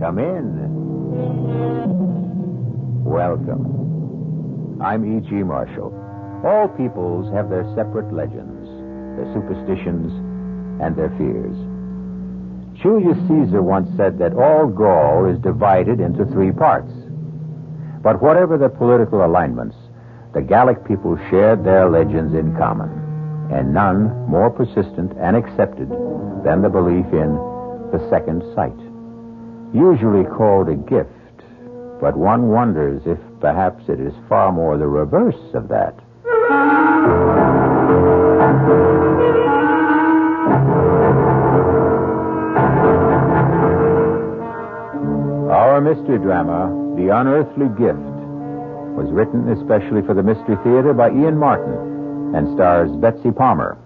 Come in. Welcome. I'm E.G. Marshall. All peoples have their separate legends, their superstitions, and their fears. Julius Caesar once said that all Gaul is divided into 3 parts. But whatever the political alignments, the Gallic people shared their legends in common, and none more persistent and accepted than the belief in the second sight. Usually called a gift, but one wonders if perhaps it is far more the reverse of that. Our mystery drama, The Unearthly Gift, was written especially for the Mystery Theater by Ian Martin and stars Betsy Palmer.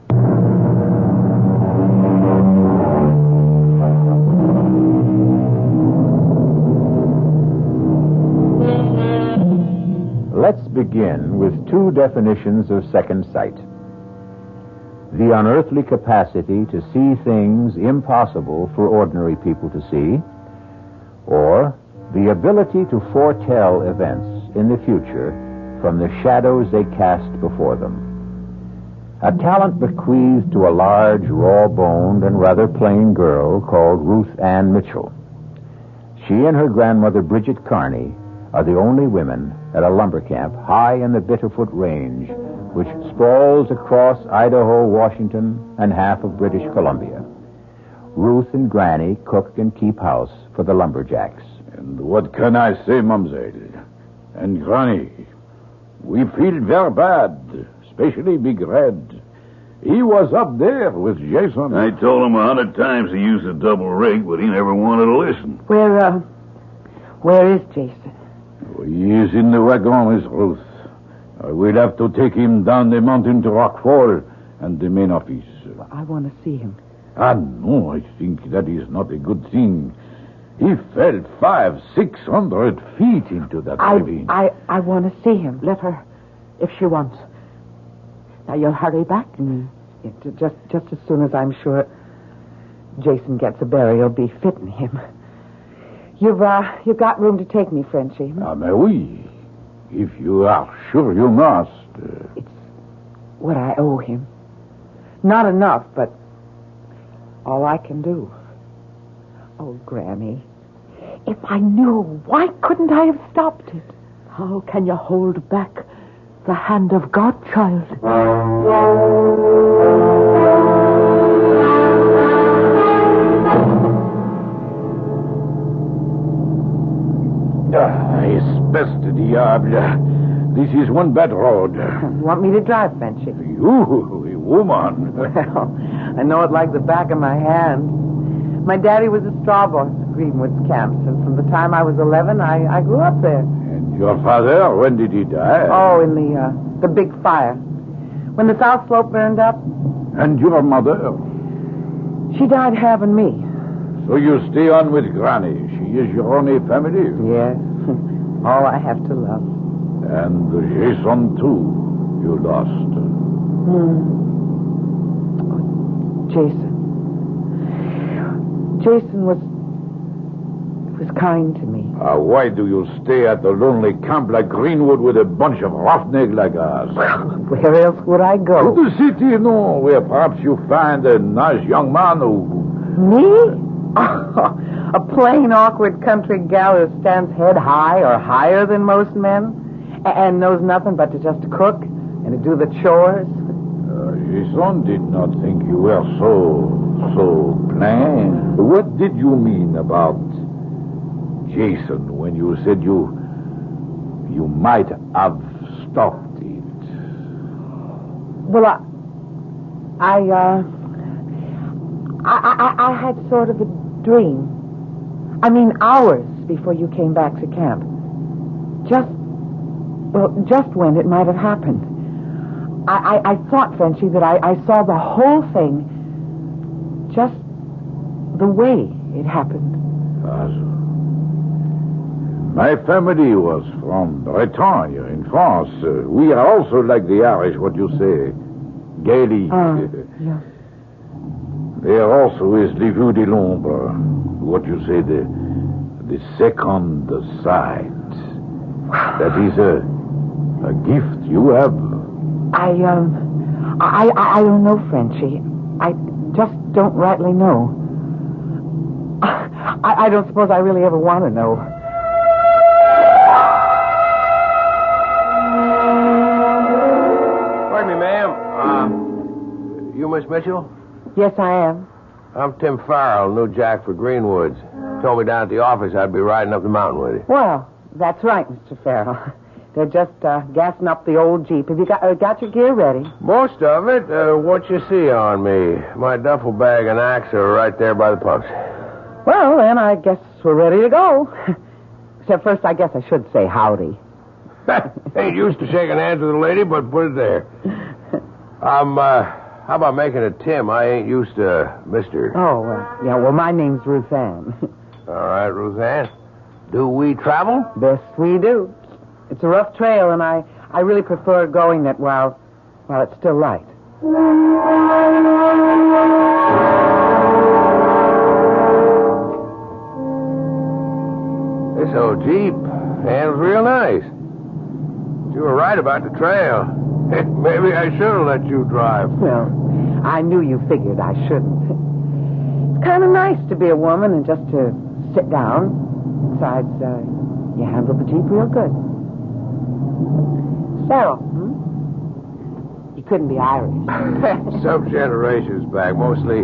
Let's begin with 2 definitions of second sight. The unearthly capacity to see things impossible for ordinary people to see, or the ability to foretell events in the future from the shadows they cast before them. A talent bequeathed to a large, raw-boned, and rather plain girl called Ruth Ann Mitchell. She and her grandmother, Bridget Carney, are the only women at a lumber camp high in the Bitterfoot Range, which sprawls across Idaho, Washington, and half of British Columbia. Ruth and Granny cook and keep house for the lumberjacks. And what can I say, Mamselle? And Granny, we feel very bad, especially Big Red. He was up there with Jason. I told him 100 times to use a double rig, but he never wanted to listen. Where is Jason? He is in the wagon with Ruth. We'll have to take him down the mountain to Rock Fall and the main office. Well, I want to see him. No, I think that is not a good thing. He fell 500-600 feet into that ravine. I want to see him. Let her, if she wants. Now, you'll hurry back? Yeah, just as soon as I'm sure Jason gets a burial be fitting him. You've got room to take me, Frenchie. Mais oui. If you are sure you must. It's what I owe him. Not enough, but all I can do. Oh, Granny, if I knew, why couldn't I have stopped it? How can you hold back the hand of God, child? Espèce de diable. This is one bad road. You want me to drive, Frenchy? You, a woman. Well, I know it like the back of my hand. My daddy was a straw boss at Greenwood's camps, and from the time I was 11, I grew up there. And your father, when did he die? Oh, in the big fire. When the South Slope burned up. And your mother? She died having me. So you stay on with Granny. She is your only family? Yes. All I have to love. And Jason, too, you lost. Oh, Jason. Jason was kind to me. Why do you stay at the lonely camp like Greenwood with a bunch of roughnecks like us? Where else would I go? To the city, no, where perhaps you find a nice young man who... Me? A plain, awkward country gal who stands head high or higher than most men and knows nothing but to just cook and to do the chores. Jason did not think you were so plain. What did you mean about Jason when you said you might have stopped it? Well, I had sort of a dream. I mean, hours before you came back to camp. Just when it might have happened. I thought, Frenchy, that I saw the whole thing just the way it happened. My family was from Bretagne in France. We are also like the Irish, what you say, Gaelic. Yeah. There also is the Vue de l'Ombre, what you say, the The second sight. That is a gift you have. I don't know, Frenchie. I just don't rightly know. I don't suppose I really ever want to know. Pardon me, ma'am. You Miss Mitchell? Yes, I am. I'm Tim Farrell, new jack for Greenwoods. Told me down at the office I'd be riding up the mountain with you. Well, that's right, Mr. Farrell. They're just gassing up the old Jeep. Have you got your gear ready? Most of it. What you see on me? My duffel bag and axe are right there by the pumps. Well, then I guess we're ready to go. Except first, I guess I should say howdy. Ain't used to shaking hands with a lady, but put it there. How about making it Tim? I ain't used to Mr. Oh, yeah, well, my name's Ruth Ann. All right, Ruth Ann. Do we travel? Yes, we do. It's a rough trail, and I really prefer going it while it's still light. This old Jeep handles real nice. You were right about the trail. Maybe I should have let you drive. Well, I knew you figured I shouldn't. It's kind of nice to be a woman and just to sit down. Besides, you handle the Jeep real good. Farrell, You couldn't be Irish. Some generations back, mostly,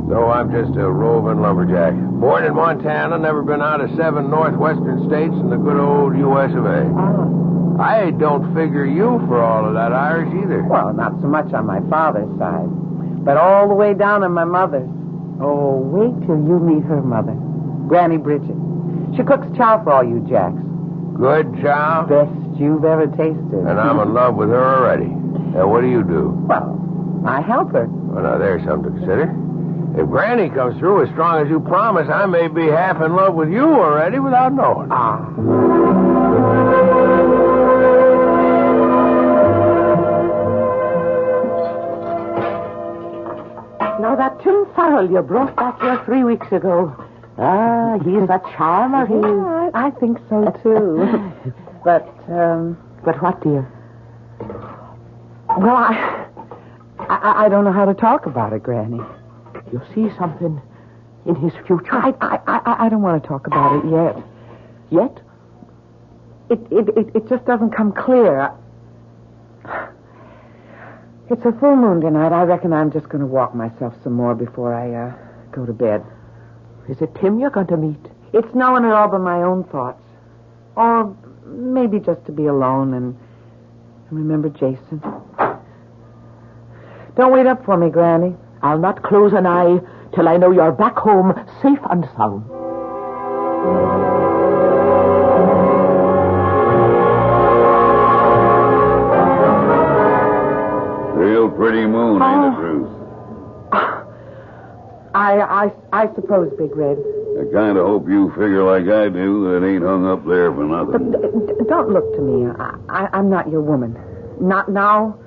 though I'm just a roving lumberjack. Born in Montana, never been out of 7 northwestern states in the good old U.S. of A. Oh. I don't figure you for all of that Irish either. Well, not so much on my father's side, but all the way down on my mother's. Oh, wait till you meet her mother, Granny Bridget. She cooks chow for all you jacks. Good chow? Best you've ever tasted. And I'm in love with her already. Now, what do you do? Well, I help her. Well, now, there's something to consider. If Granny comes through as strong as you promise, I may be half in love with you already without knowing. Now, that Tim Farrell you brought back here 3 weeks ago. He's a charmer, he is. I think so, too. But what, dear? Well, I don't know how to talk about it, Granny. You see something in his future? I don't want to talk about it yet. Yet? It just doesn't come clear. It's a full moon tonight. I reckon I'm just going to walk myself some more before I go to bed. Is it Tim you're going to meet? It's no one at all but my own thoughts. Or maybe just to be alone and remember Jason. Don't wait up for me, Granny. I'll not close an eye till I know you're back home safe and sound. Real pretty moon, ain't it, Ruth? I suppose, Big Red. I kind of hope you figure like I do that it ain't hung up there for nothing. Don't look to me. I'm not your woman. Not now,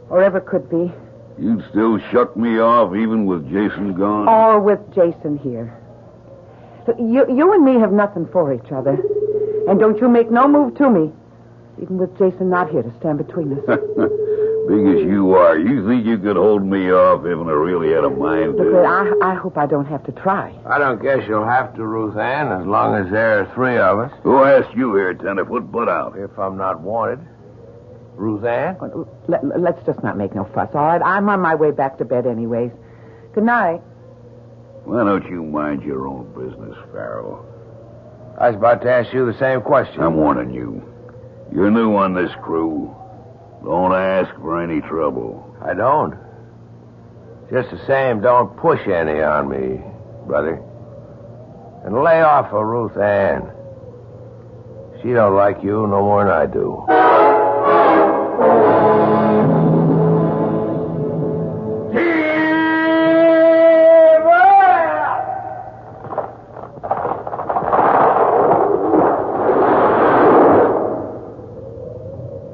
or ever could be. You'd still shuck me off even with Jason gone? Or with Jason here. You and me have nothing for each other. And don't you make no move to me, even with Jason not here to stand between us. Big as you are, you think you could hold me off if I really had a mind to? Look, I hope I don't have to try. I don't guess you'll have to, Ruth Ann, as long as there are 3 of us. Who asked you here, Tenderfoot? Put out. If I'm not wanted. Ruth Ann? Let's just not make no fuss, all right? I'm on my way back to bed anyways. Good night. Why don't you mind your own business, Farrell? I was about to ask you the same question. I'm warning you. You're new on this crew. Don't ask for any trouble. I don't. Just the same, don't push any on me, brother. And lay off of Ruth Ann. She don't like you no more than I do.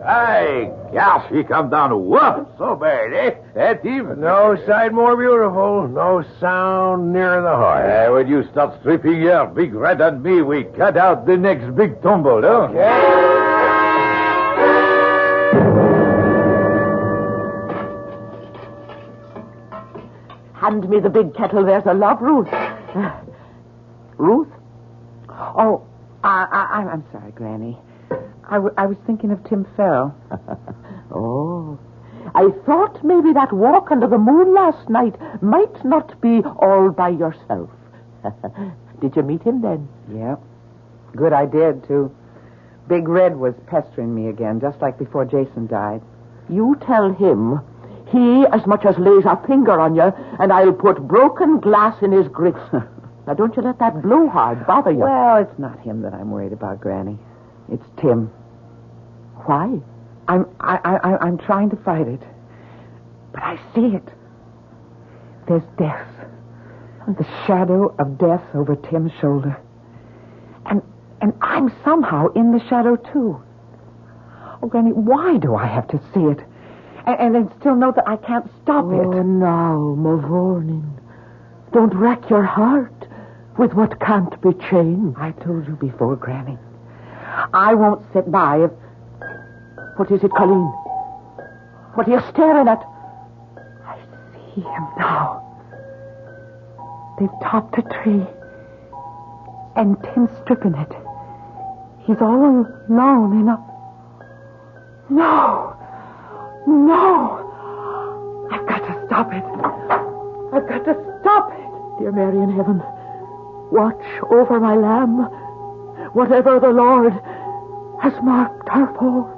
Hey, gal. Gosh, he come down. Whoa, so bad, eh? That even. No sight more beautiful, no sound nearer the heart. When you start stripping here, Big Red and me, we cut out the next big tumble, huh? Hand me the big kettle. There's a love, Ruth. Ruth? Oh, I'm sorry, Granny. I was thinking of Tim Farrell. Oh, I thought maybe that walk under the moon last night might not be all by yourself. Did you meet him then? Yeah. Good, I did, too. Big Red was pestering me again, just like before Jason died. You tell him he as much as lays a finger on you, and I'll put broken glass in his grits. Now, don't you let that blowhard bother you. Well, it's not him that I'm worried about, Granny. It's Tim. Why? I'm trying to fight it. But I see it. There's death. The shadow of death over Tim's shoulder. And I'm somehow in the shadow, too. Oh, Granny, why do I have to see it? And then still know that I can't stop it? Oh, now, Mavournin. Don't wreck your heart with what can't be changed. I told you before, Granny. I won't sit by if... What is it, Colleen? What are you staring at? I see him now. They've topped a tree. And Tim's stripping it. He's all alone in a... No! I've got to stop it. I've got to stop it. Dear Mary in heaven, watch over my lamb. Whatever the Lord has marked her for.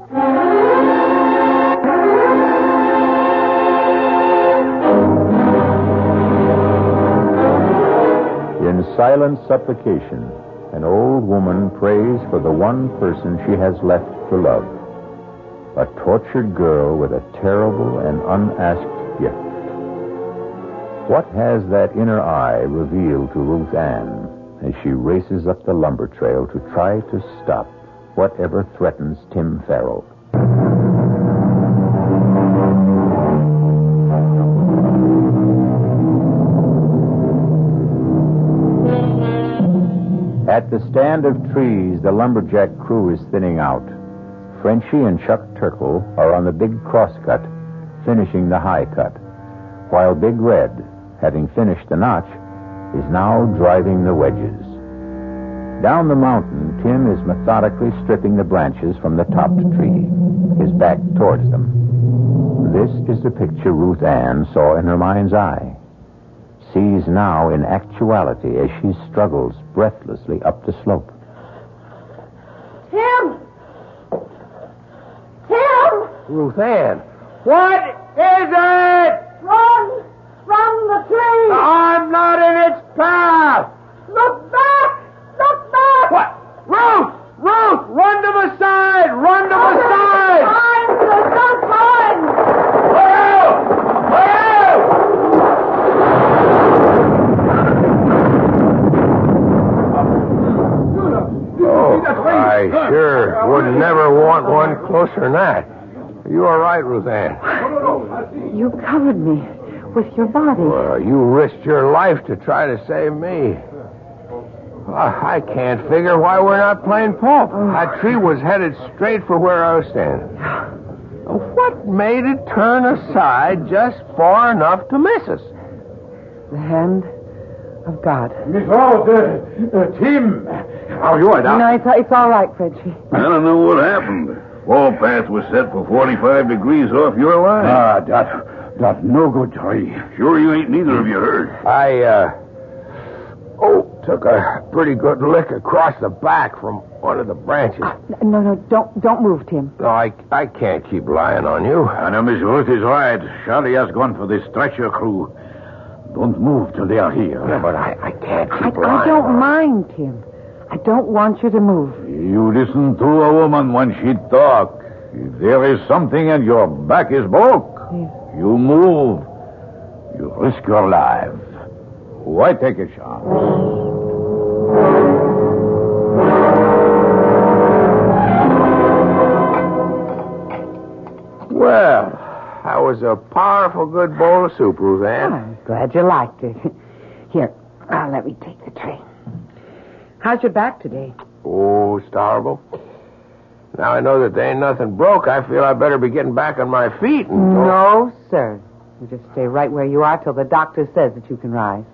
In silent supplication, an old woman prays for the one person she has left to love. A tortured girl with a terrible and unasked gift. What has that inner eye revealed to Ruth Ann as she races up the lumber trail to try to stop whatever threatens Tim Farrell? At the stand of trees, the lumberjack crew is thinning out. Frenchie and Chuck Turkle are on the big crosscut, finishing the high cut, while Big Red, having finished the notch, is now driving the wedges. Down the mountain, Tim is methodically stripping the branches from the topped tree, his back towards them. This is the picture Ruth Ann saw in her mind's eye, sees now in actuality as she struggles breathlessly up the slope. Tim! Ruth Ann, what is it? Run from the tree! I'm not in its path! Look back! What? Ruth! Run to the side! Run to the side! Find the front line! Oh, I sure would never want one closer than that. You are right, Ruth Ann. You covered me with your body. Well, you risked your life to try to save me. I can't figure why we're not playing pulp. That tree was headed straight for where I was standing. What made it turn aside just far enough to miss us? The hand of God. Miss Rose, Tim, how are you? No, it's all right, Frenchie. I don't know what happened. Fall path was set for 45 degrees off your line. That no good tree. Sure you ain't neither of you hurt. I took a pretty good lick across the back from one of the branches. No, don't move, Tim. No, I can't keep lying on you. I know Miss Ruth is right. Charlie has gone for the stretcher crew. Don't move till they are here. Yeah, but I can't keep lying. I don't mind, Tim. I don't want you to move. You listen to a woman when she talk. If there is something and your back is broke, you move. You risk your life. Why take a chance? powerful good bowl of soup, Ruthann. I'm glad you liked it. Here, let me take the tray. How's your back today? Oh, it's horrible. Now I know that there ain't nothing broke. I feel I better be getting back on my feet. No, sir. You just stay right where you are till the doctor says that you can rise.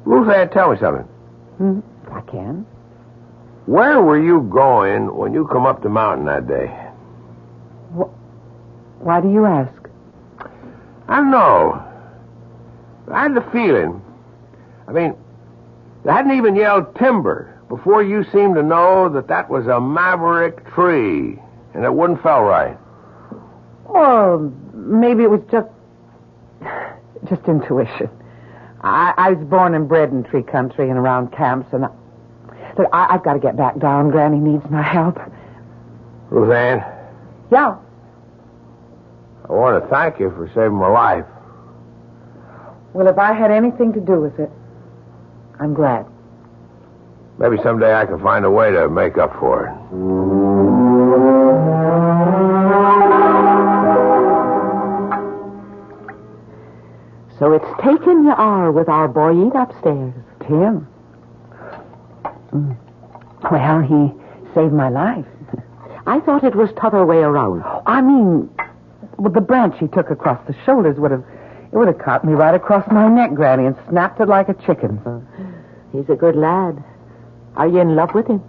Ruthann, tell me something. I can. Where were you going when you come up the mountain that day? Why do you ask? I don't know. I had the feeling. I mean, they hadn't even yelled timber before you seemed to know that was a maverick tree, and it wouldn't fell right. Or maybe it was just intuition. I was born and bred in tree country and around camps, and I've got to get back down. Granny needs my help. Ruthann, Yeah. I want to thank you for saving my life. Well, if I had anything to do with it, I'm glad. Maybe someday I can find a way to make up for it. So it's taken you are with our boy upstairs. Tim? Well, he saved my life. I thought it was t'other way around. I mean, with the branch he took across the shoulders would have caught me right across my neck, Granny, and snapped it like a chicken. He's a good lad. Are you in love with him?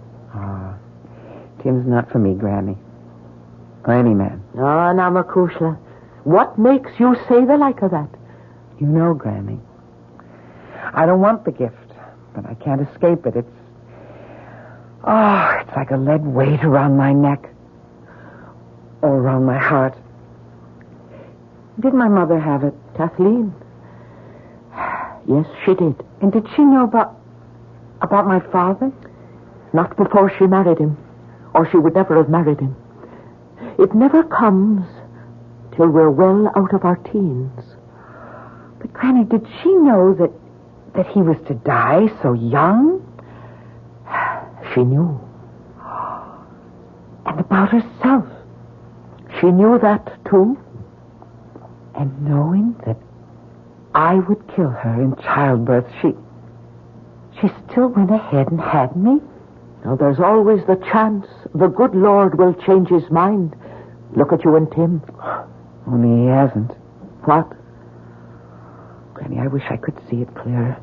Tim's not for me, Granny. Or any man. Oh, now, Makushla, what makes you say the like of that? You know, Granny, I don't want the gift, but I can't escape it. It's like a lead weight around my neck. Or around my heart. Did my mother have it? Kathleen? Yes, she did. And did she know about my father? Not before she married him, or she would never have married him. It never comes till we're well out of our teens. But, Granny, did she know that he was to die so young? She knew. And about herself? She knew that, too. And knowing that I would kill her in childbirth, she still went ahead and had me? Now, there's always the chance the good Lord will change his mind. Look at you and Tim. Only he hasn't. What? Granny, I wish I could see it clearer.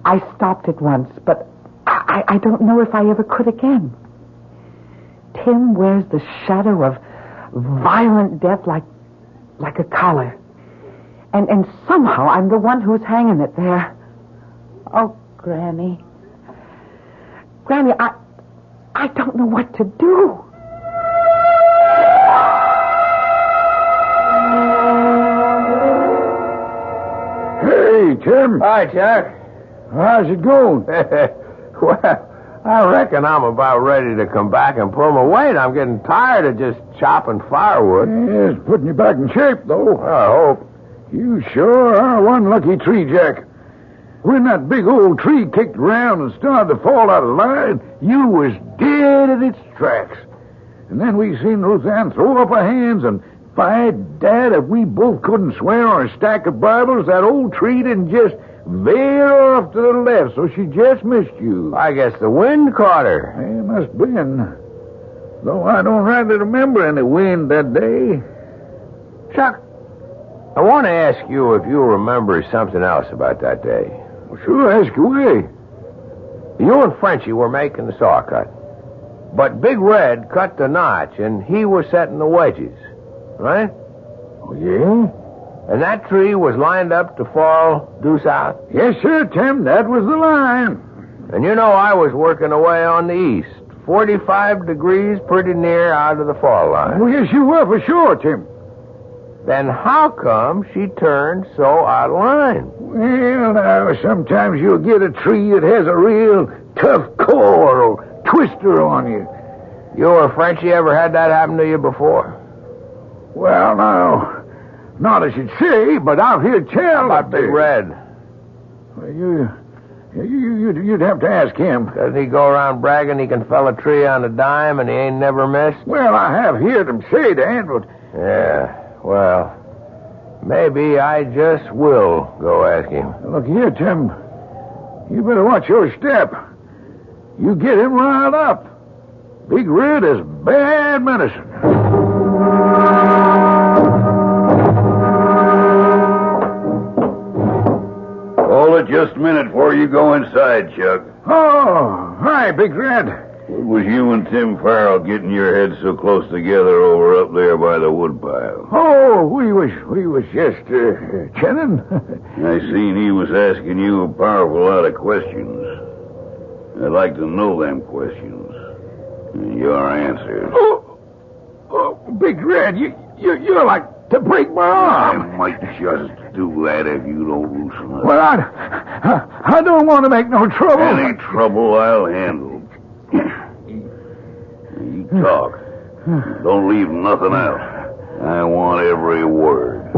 I stopped it once, but I don't know if I ever could again. Tim wears the shadow of violent death like a collar. And somehow I'm the one who's hanging it there. Oh, Granny. Granny, I don't know what to do. Hey, Tim. Hi, Jack. How's it going? Well, I reckon I'm about ready to come back and pull my weight. I'm getting tired of just chopping firewood. Yeah, it's putting you back in shape, though. I hope. You sure are one lucky tree, Jack. When that big old tree kicked around and started to fall out of line, you was dead at its tracks. And then we seen Ruthann throw up her hands, and by Dad, if we both couldn't swear on a stack of Bibles, that old tree didn't just veer off to the left, so she just missed you. I guess the wind caught her. It must have been. Though I don't rightly remember any wind that day. Chuck, I want to ask you if you remember something else about that day. Well, sure, ask away. You and Frenchie were making the saw cut. But Big Red cut the notch, and he was setting the wedges. Right? Oh, yeah? And that tree was lined up to fall due south? Yes, sir, Tim. That was the line. And you know I was working away on the east. 45 degrees pretty near out of the fall line. Oh, yes, you were for sure, Tim. Then how come she turned so out of line? Well, now, sometimes you'll get a tree that has a real tough core or twister on you. You or Frenchie ever had that happen to you before? Well, now, not as you'd say, but I've heard tell. How about Big Red? Well, you'd have to ask him. Doesn't he go around bragging he can fell a tree on a dime and he ain't never missed? Well, I have heard him say that, but... Yeah. Well, maybe I just will go ask him. Look here, Tim. You better watch your step. You get him riled up. Big Red is bad medicine. Hold it just a minute before you go inside, Chuck. Oh, hi, Big Red. What was you and Tim Farrell getting your heads so close together over up there by the woodpile? Oh, we was just chatting. I seen he was asking you a powerful lot of questions. I'd like to know them questions. And your answers. Oh, Big Red, you're like to break my I arm. might just do that if you don't loosen up. Well, I don't want to make no trouble. Any trouble I'll handle. You talk. Don't leave nothing out. I want every word.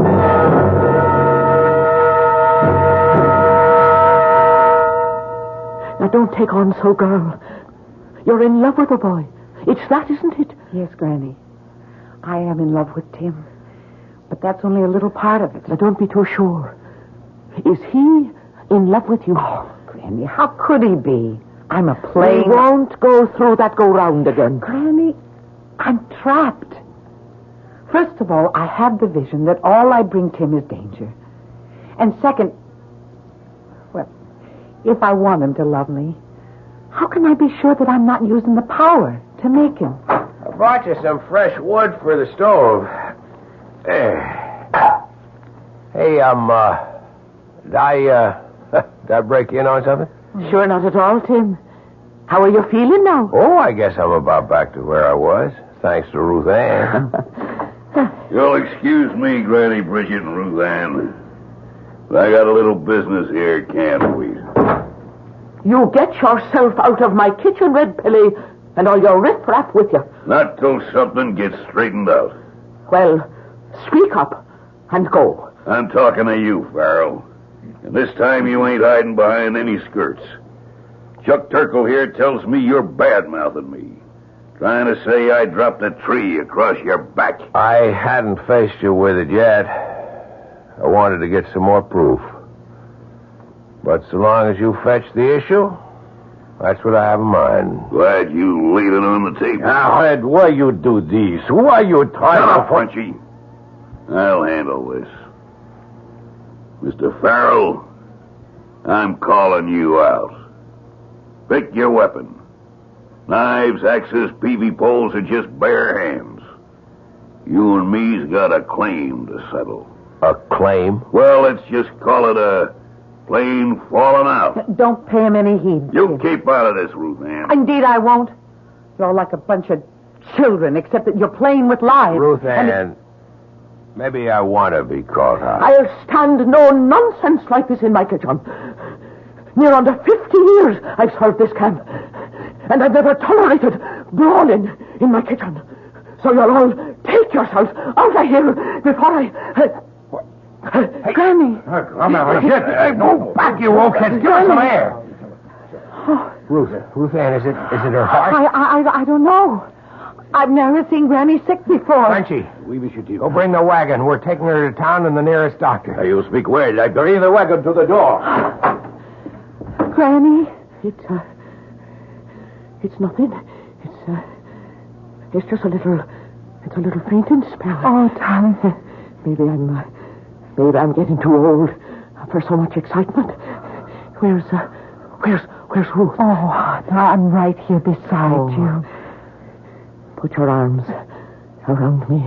Now, don't take on so, girl. You're in love with the boy. It's that, isn't it? Yes, Granny. I am in love with Tim. But that's only a little part of it. Now, don't be too sure. Is he in love with you? Oh, Granny, how could he be? I'm a plain... We won't go through that go-round again. Granny, I'm trapped. First of all, I have the vision that all I bring Tim is danger. And second, well, if I want him to love me, how can I be sure that I'm not using the power to make him? I brought you some fresh wood for the stove. Hey, did I break in on something? Sure not at all, Tim. How are you feeling now? Oh, I guess I'm about back to where I was, thanks to Ruth Ann. You'll excuse me, Granny Bridget and Ruth Ann. But I got a little business here, can't we? You get yourself out of my kitchen, Red Pilly, and all your riff-raff with you. Not till something gets straightened out. Well, speak up and go. I'm talking to you, Farrell. And this time you ain't hiding behind any skirts. Chuck Turkle here tells me you're bad-mouthing me. Trying to say I dropped a tree across your back. I hadn't faced you with it yet. I wanted to get some more proof. But so long as you fetch the issue, that's what I have in mind. Glad you laid it on the table. Now, Ed, why you do this? Why you trying Shut up, to... Frenchy. I'll handle this. Mr. Farrell, I'm calling you out. Pick your weapon. Knives, axes, peavy poles are just bare hands. You and me's got a claim to settle. A claim? Well, let's just call it a plain falling out. Don't pay him any heed. You keep out of this, Ruth Ann. Indeed, I won't. You're like a bunch of children, except that you're playing with lives. Ruth Ann, maybe I want to be caught out. I'll stand no nonsense like this in my kitchen. Near under 50 years I've served this camp, and I've never tolerated brawling in my kitchen. So you'll all take yourselves out of here before I... Granny. Come on, get no back, you old kids. Give us some air. Ruth Ann, is it her heart? I don't know. I've never seen Granny sick before. Frenchy, go bring the wagon. We're taking her to town and the nearest doctor. You speak well. I bring the wagon to the door. Granny? It's nothing. It's just a little fainting spell. Oh, darling. Maybe I'm getting too old for so much excitement. Where's Ruth? Oh, I'm right here beside you. Put your arms around me,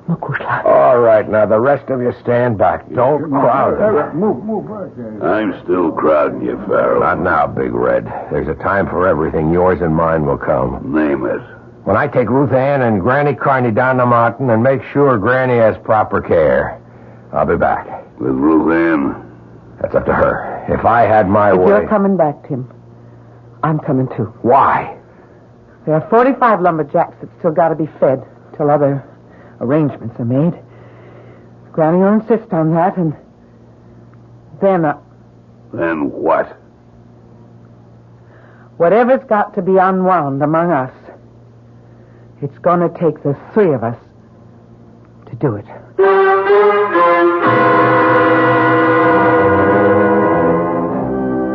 Makushla. All right, now the rest of you stand back. Don't crowd. Move back. I'm still crowding you, Farrell. Not now, Big Red. There's a time for everything. Yours and mine will come. Name it. When I take Ruth Ann and Granny Carney down the mountain and make sure Granny has proper care, I'll be back. With Ruth Ann? That's up to her. If I had my way... You're coming back, Tim. I'm coming, too. Why? There are 45 lumberjacks that still got to be fed till other arrangements are made. Granny will insist on that, and then... Then what? Whatever's got to be unwound among us, it's going to take the three of us to do it.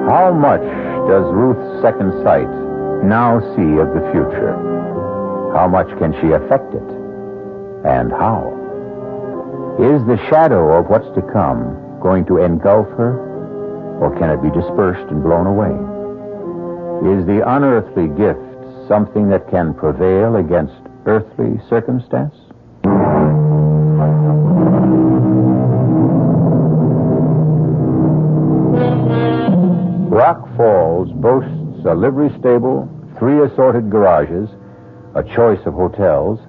How much does Ruth's second sight now see of the future? How much can she affect it? And how? Is the shadow of what's to come going to engulf her, or can it be dispersed and blown away? Is the unearthly gift something that can prevail against earthly circumstance? Rock Falls boasts a livery stable, 3 assorted garages, a choice of hotels,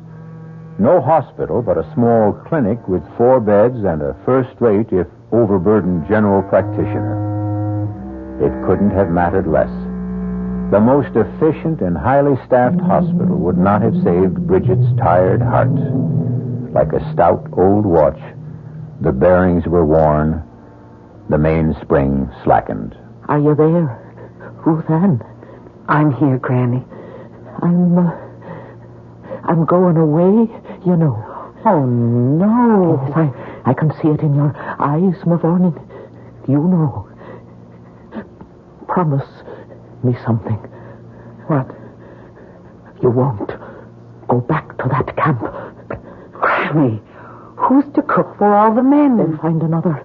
no hospital, but a small clinic with 4 beds and a first-rate, if overburdened, general practitioner. It couldn't have mattered less. The most efficient and highly staffed hospital would not have saved Bridget's tired heart. Like a stout old watch, the bearings were worn, the mainspring slackened. Are you there, Ruth Ann? I'm here, Granny. I'm going away, you know. Oh, no. Yes, I can see it in your eyes, Mavourneen. You know. Promise me something. What? You won't go back to that camp. Granny, who's to cook for all the men? Then find another.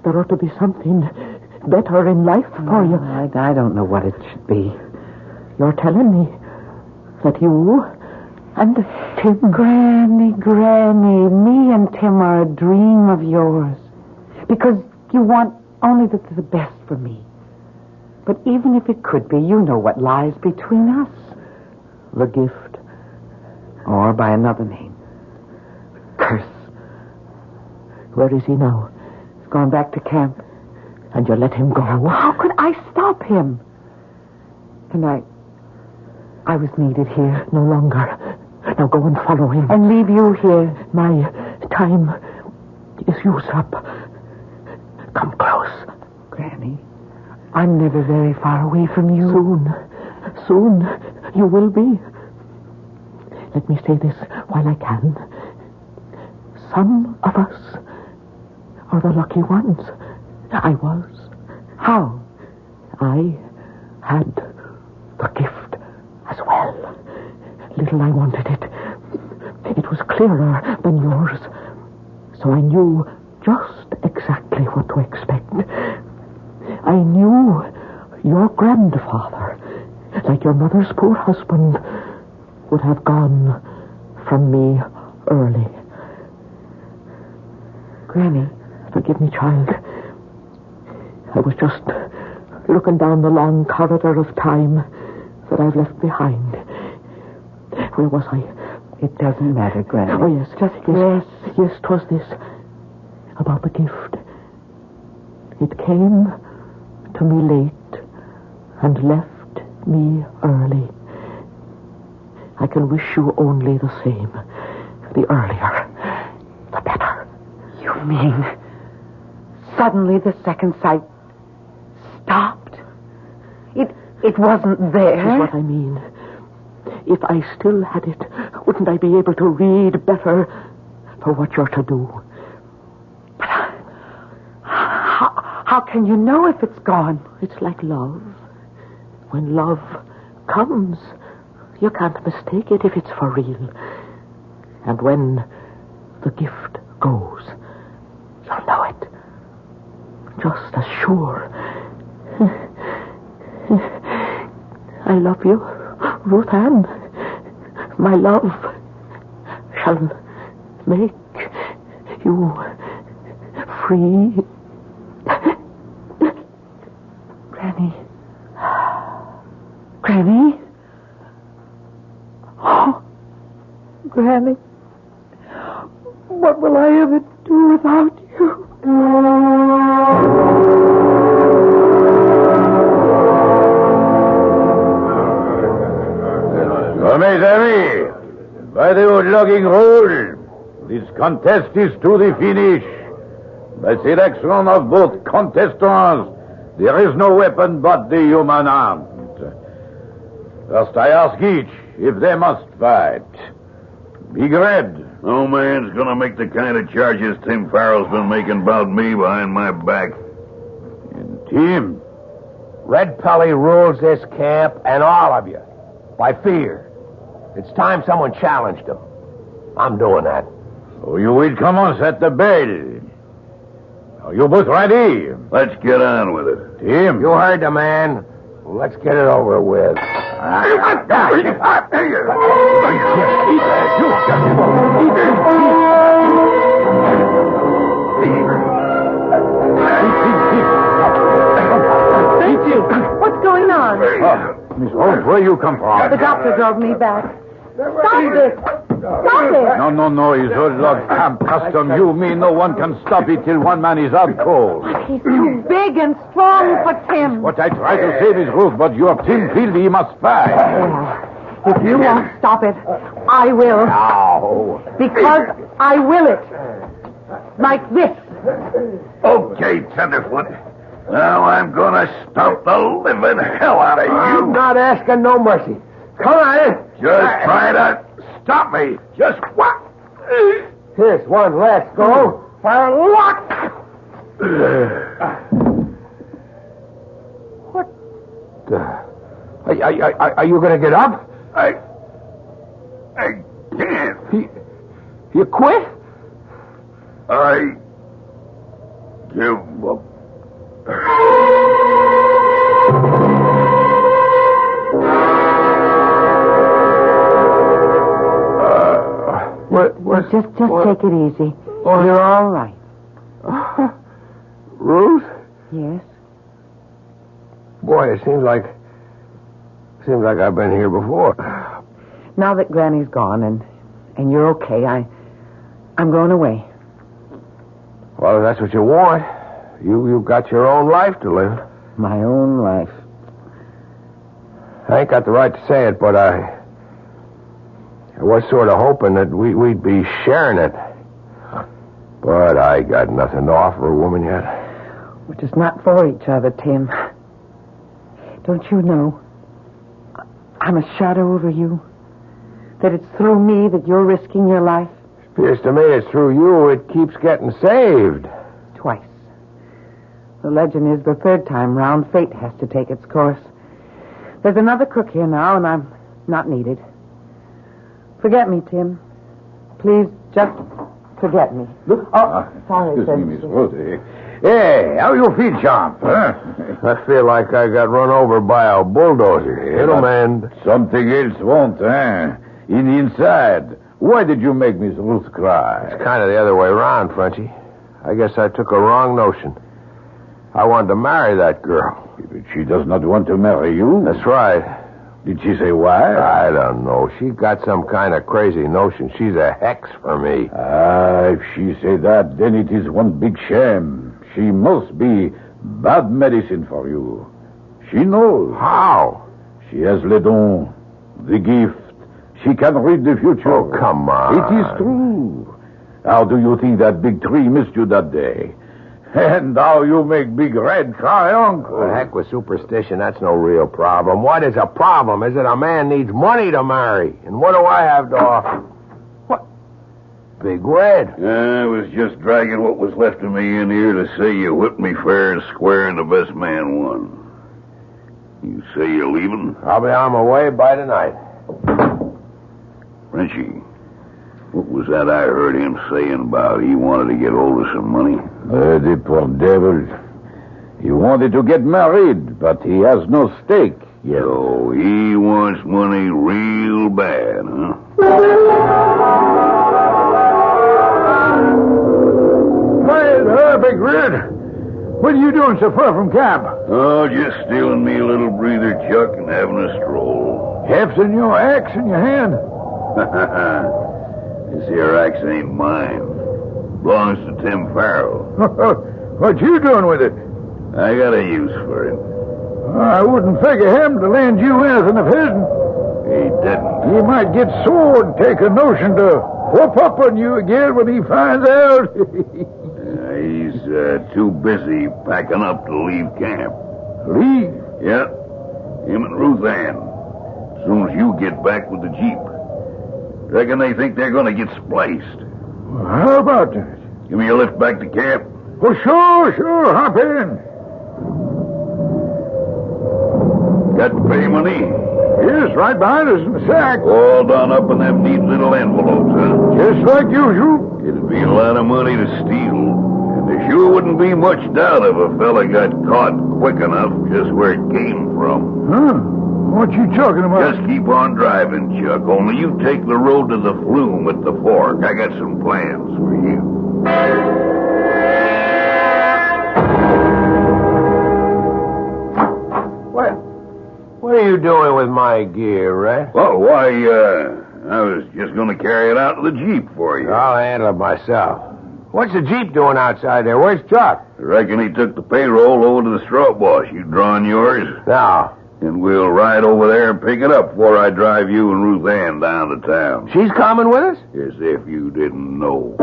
There ought to be something better in life for you. I don't know what it should be. You're telling me that you and Tim... Granny, me and Tim are a dream of yours. Because you want only the best for me. But even if it could be, you know what lies between us. The gift. Or by another name. Curse. Where is he now? He's gone back to camp. And you let him go? How could I stop him? Tonight, I was needed here. No longer. Now go and follow him. And leave you here. My time is used up. Come close. Granny, I'm never very far away from you. Soon you will be. Let me say this while I can. Some of us are the lucky ones. I was. How? I had the gift as well. Little I wanted it. It was clearer than yours. So I knew just exactly what to expect. I knew your grandfather, like your mother's poor husband, would have gone from me early. Granny. Forgive me, child. I was just looking down the long corridor of time that I've left behind. Where was I? It doesn't matter, Granny. Oh, yes. Yes, 'twas this. About the gift. It came to me late and left me early. I can wish you only the same. The earlier, the better. You mean suddenly the second sight stopped? It wasn't there? That's what I mean. If I still had it, wouldn't I be able to read better for what you're to do? But how can you know if it's gone? It's like love. When love comes, you can't mistake it if it's for real. And when the gift goes, you'll know it. Just as sure. I love you, Ruth Ann. My love shall make you free. Granny? Oh, Granny. What will I ever do without you? Mes amis, by the old logging roll, this contest is to the finish. By selection of both contestants, there is no weapon but the human hand. First I ask each if they must fight. Big Red, No man's gonna make the kind of charges Tim Farrell's been making about me behind my back. And Tim, Red Pelly rules this camp and all of you by fear. It's time someone challenged him. I'm doing that. so you will come on set the bell. Are you both ready? Let's get on with it. Tim. You heard the man. Let's get it over with. What's going on? Miss Holt, where you come from? The doctor drove me back. Stop this! Stop it! No, it's old log camp custom. You mean no one can stop it till one man is out cold. He's too big and strong for Tim. What I try to save is Ruth, but your Tim feels he must fight. If you won't stop it, I will. Now. Because I will it. Like this. Okay, Tenderfoot. Now I'm gonna stomp the living hell out of you. I'm not asking no mercy. Come on. Just try to stop me. Just what? Here's one last go for luck. What the... Are you going to get up? I can't. You quit? I give up. Just take it easy. You're all right. Ruth? Yes? Boy, it seems like I've been here before. Now that Granny's gone and you're okay, I'm going away. Well, if that's what you want, you've got your own life to live. My own life. I ain't got the right to say it, but I was sort of hoping that we'd be sharing it. But I got nothing to offer a woman yet. We're just not for each other, Tim. Don't you know? I'm a shadow over you. That it's through me that you're risking your life. Appears to me it's through you it keeps getting saved. Twice. The legend is the third time round fate has to take its course. There's another crook here now, and I'm not needed. Forget me, Tim. Please, just forget me. Oh, sorry, Excuse me, Miss sir. Ruth. Hey, how you feel, champ? Huh? I feel like I got run over by a bulldozer. It'll mend. Something else won't, eh? In the inside. Why did you make Miss Ruth cry? It's kind of the other way around, Frenchie. I guess I took a wrong notion. I wanted to marry that girl. But she does not want to marry you. That's right. Did she say why? I don't know. She got some kind of crazy notion. She's a hex for me. If she say that, then it is one big shame. She must be bad medicine for you. She knows. How? She has le don, the gift. She can read the future. Oh, come on. It is true. How do you think that big tree missed you that day? And how you make Big Red cry, Uncle? The heck with superstition, that's no real problem. What is a problem is that a man needs money to marry. And what do I have to offer? What? Big Red. I was just dragging what was left of me in here to say you whipped me fair and square and the best man won. You say you're leaving? I'll be on my way by tonight. Frenchie, what was that I heard him saying about he wanted to get hold of some money? The poor devil. He wanted to get married, but he has no stake yet. So he wants money real bad, huh? Hey, Big Red. What are you doing so far from camp? Oh, just stealing me a little breather, Chuck, and having a stroll. Hefting your axe in your hand. This here axe ain't mine. Belongs to Tim Farrell. What you doing with it? I got a use for it. I wouldn't figure him to lend you anything of his. He didn't. He might get sore and take a notion to whoop up on you again when he finds out. He's too busy packing up to leave camp. Leave? Yeah. Him and Ruth Ann. As soon as you get back with the Jeep. Reckon they think they're going to get spliced. Well, how about that? Give me a lift back to camp. Oh, sure. Hop in. Got to pay money? Yes, right behind us in the sack. All done up in them neat little envelopes, huh? Just like usual. It'd be a lot of money to steal. And there sure wouldn't be much doubt if a fella got caught quick enough just where it came from. Huh? What you talking about? Just keep on driving, Chuck. Only you take the road to the flume at the fork. I got some plans for you. What are you doing with my gear, Red? Well, why, I was just going to carry it out to the Jeep for you. I'll handle it myself. What's the Jeep doing outside there? Where's Chuck? I reckon he took the payroll over to the straw boss. You drawing yours? No. And we'll ride over there and pick it up before I drive you and Ruth Ann down to town. She's coming with us? As if you didn't know.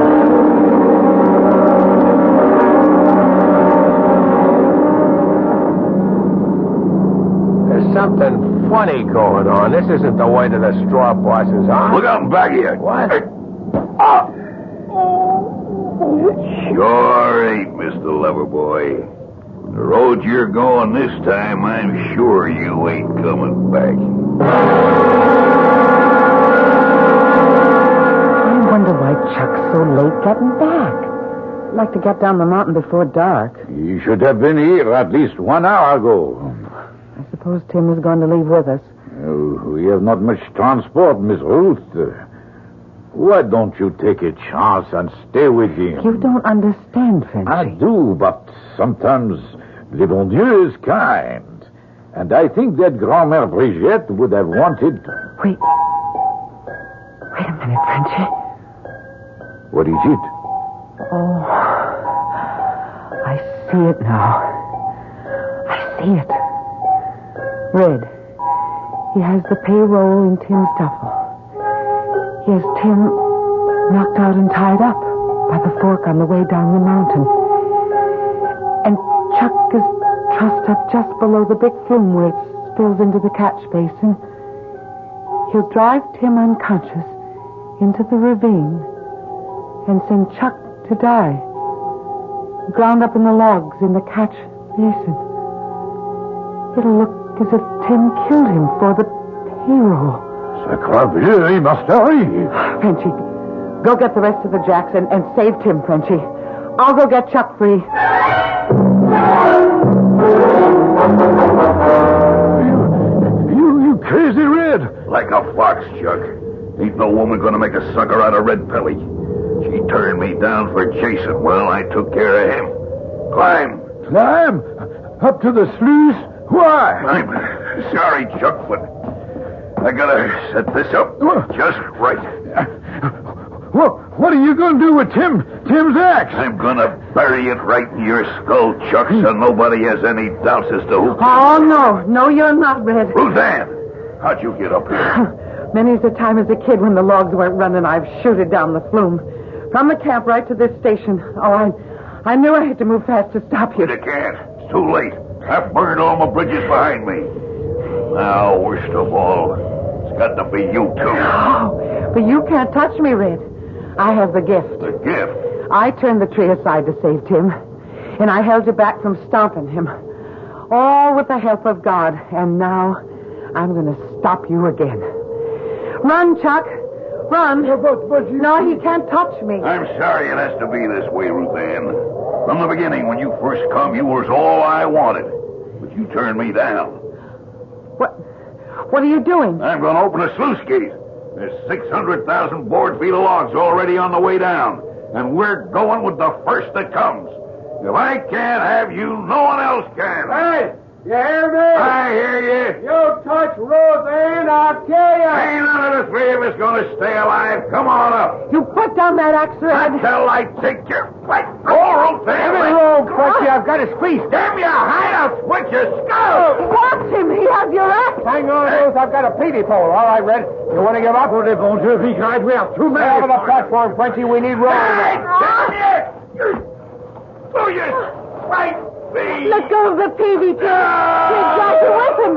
There's something funny going on. This isn't the way to the straw boss's arm. Look out in back of you. What? Oh! Sure ain't, Mr. Loverboy. The road you're going this time, I'm sure you ain't coming back. I wonder why Chuck's so late getting back. I'd like to get down the mountain before dark. You should have been here at least 1 hour ago. I suppose Tim is going to leave with us. We have not much transport, Miss Ruth. Why don't you take a chance and stay with him? You don't understand, Frenchy. I do, but sometimes le bon Dieu is kind. And I think that Grand-Mère Brigitte would have wanted... Wait a minute, Frenchy. What is it? Oh, I see it now. I see it. Red. He has the payroll in Tim's duffel. He has Tim knocked out and tied up by the fork on the way down the mountain. And Chuck is trussed up just below the big flume where it spills into the catch basin. He'll drive Tim unconscious into the ravine and send Chuck to die, ground up in the logs in the catch basin. It'll look as if Tim killed him for the payroll. Sacre bleu, he must hurry. Frenchy, go get the rest of the jacks and save Tim, Frenchy. I'll go get Chuck free. You crazy Red. Like a fox, Chuck. Ain't no woman gonna make a sucker out of Red Pelly. She turned me down for Jason. Well, I took care of him. Climb. Climb? Up to the sluice? Why? I'm sorry, Chuck, but I gotta set this up just right. What are you going to do with Tim's axe? I'm gonna bury it right in your skull, Chuck, so nobody has any doubts as to who... Oh, no, you're not, Red. Ruth Ann, how'd you get up here? Many's the time as a kid when the logs weren't running, I've shooted down the flume. From the camp right to this station. Oh, I knew I had to move fast to stop you. But I can't. It's too late. I've burned all my bridges behind me. Now, worst of all, it's got to be you two. Oh, but you can't touch me, Red. I have the gift. The gift? I turned the tree aside to save Tim, and I held you back from stomping him. All with the help of God, and now I'm going to stop you again. Run, Chuck. Run. But you... No, he can't touch me. I'm sorry it has to be this way, Ruth Ann. From the beginning, when you first come, you was all I wanted. But you turned me down. What are you doing? I'm going to open a sluice gate. There's 600,000 board feet of logs already on the way down. And we're going with the first that comes. If I can't have you, no one else can. Hey, you hear me? I hear you. You touch Ruth Ann, I'll kill you. Ain't none of the three of us going to stay alive. Come on up. You put down that axe, Red. Until I take your fight. Go, Ruth Ann. Oh, Frenchy, I've got a squeeze. Damn you, I'll switch your skull. Watch him. He has your axe. Hang on, Ruth. I've got a peavy pole. All right, Red. You want to give up? Le bon Dieu, be kind. We have too many. Get over the platform, Frenchy. We need room. Hey, damn you. Oh, you right me. Let go of the peavy, Tim. He'll drag you with him.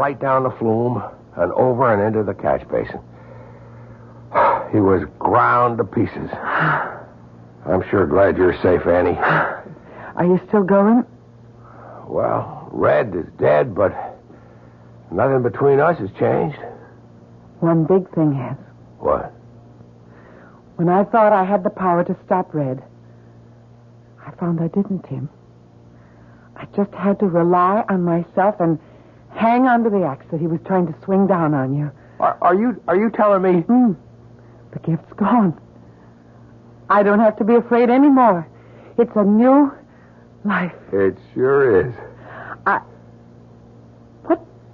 right down the flume and over and into the catch basin. He was ground to pieces. I'm sure glad you're safe, Annie. Are you still going? Well, Red is dead, but nothing between us has changed. One big thing has. What? When I thought I had the power to stop Red, I found I didn't, Tim. I just had to rely on myself and hang on to the axe that he was trying to swing down on you. Are you telling me? The gift's gone. I don't have to be afraid anymore. It's a new life. It sure is.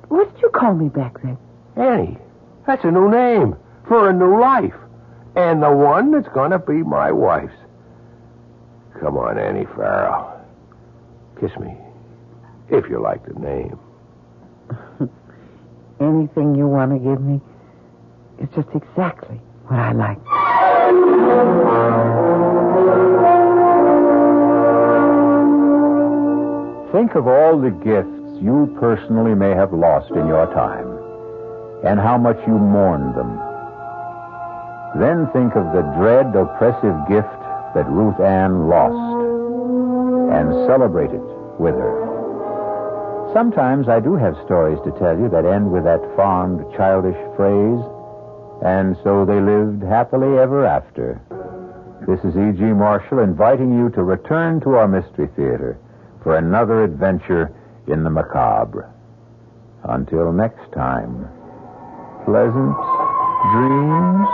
What did you call me back then? Annie, that's a new name for a new life. And the one that's going to be my wife's. Come on, Annie Farrell. Kiss me, if you like the name. Anything you want to give me is just exactly what I like. Think of all the gifts you personally may have lost in your time, and how much you mourned them. Then think of the dread, oppressive gift that Ruth Ann lost, and celebrate it with her. Sometimes I do have stories to tell you that end with that fond, childish phrase, and so they lived happily ever after. This is E.G. Marshall inviting you to return to our Mystery Theater for another adventure in the macabre. Until next time, pleasant dreams.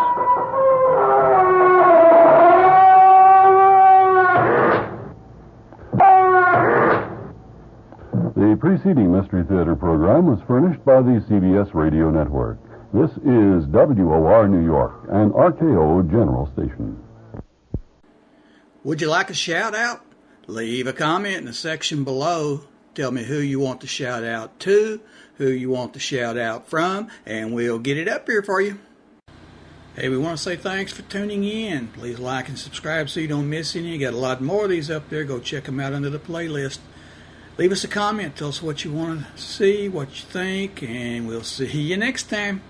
The preceding Mystery Theater program was furnished by the CBS Radio Network. This is WOR New York, an RKO General Station. Would you like a shout out? Leave a comment in the section below. Tell me who you want to shout out to, who you want to shout out from, and we'll get it up here for you. Hey, we want to say thanks for tuning in. Please like and subscribe so you don't miss any. You got a lot more of these up there. Go check them out under the playlist. Leave us a comment. Tell us what you want to see, what you think, and we'll see you next time.